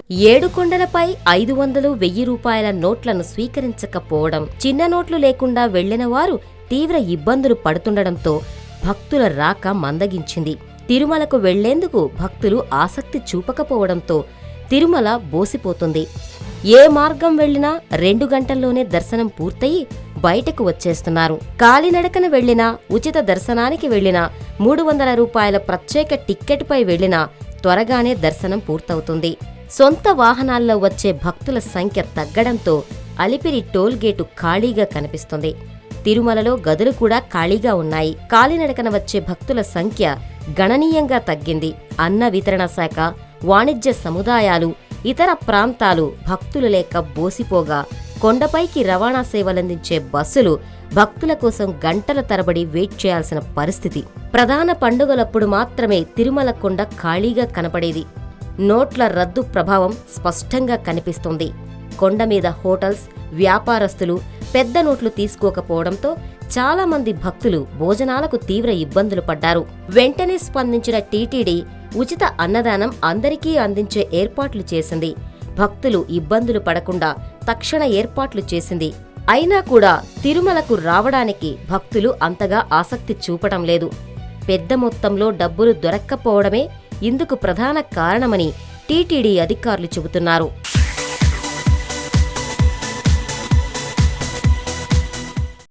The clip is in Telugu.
ఏడుకొండలపై 500, 1000 రూపాయల నోట్లను స్వీకరించకపోవడం, చిన్న నోట్లు లేకుండా వెళ్లిన వారు తీవ్ర ఇబ్బందులు పడుతుండడంతో భక్తుల రాక మందగించింది. తిరుమలకు వెళ్లేందుకు భక్తులు ఆసక్తి చూపకపోవడంతో తిరుమల బోసిపోతుంది. ఏ మార్గం వెళ్లినా 2 గంటల్లోనే దర్శనం పూర్తయి బయటకు వచ్చేస్తున్నారు. కాలినడకన వెళ్లినా, ఉచిత దర్శనానికి వెళ్లినా, 300 రూపాయల ప్రత్యేక టిక్కెట్పై వెళ్లినా త్వరగానే దర్శనం పూర్తవుతుంది. సొంత వాహనాల్లో వచ్చే భక్తుల సంఖ్య తగ్గడంతో అలిపిరి టోల్గేటు ఖాళీగా కనిపిస్తుంది. తిరుమలలో గదులు కూడా ఖాళీగా ఉన్నాయి. కాలినడకన వచ్చే భక్తుల సంఖ్య గణనీయంగా తగ్గింది. అన్న వితరణ శాఖ, వాణిజ్య సముదాయాలు, ఇతర ప్రాంతాలు భక్తులు లేక బోసిపోగా కొండపైకి రవాణా సేవలందించే బస్సులు భక్తుల కోసం గంటల తరబడి వెయిట్ చేయాల్సిన పరిస్థితి. ప్రధాన పండుగలప్పుడు మాత్రమే తిరుమల కొండ ఖాళీగా కనపడేది. నోట్ల రద్దు ప్రభావం స్పష్టంగా కనిపిస్తుంది. కొండ మీద హోటల్స్, వ్యాపారస్తులు పెద్ద నోట్లు తీసుకోకపోవడంతో చాలా మంది భక్తులు భోజనాలకు తీవ్ర ఇబ్బందులు పడ్డారు. వెంటనే స్పందించిన టీటీడీ ఉచిత అన్నదానం అందరికీ అందించే ఏర్పాట్లు చేసింది. భక్తులు ఇబ్బందులు పడకుండా తక్షణ ఏర్పాట్లు చేసింది. అయినా కూడా తిరుమలకు రావడానికి భక్తులు అంతగా ఆసక్తి చూపటం లేదు. పెద్ద మొత్తంలో డబ్బులు దొరక్కపోవడమే ఇందుకు ప్రధాన కారణమని టీటీడీ అధికారులు చెబుతున్నారు.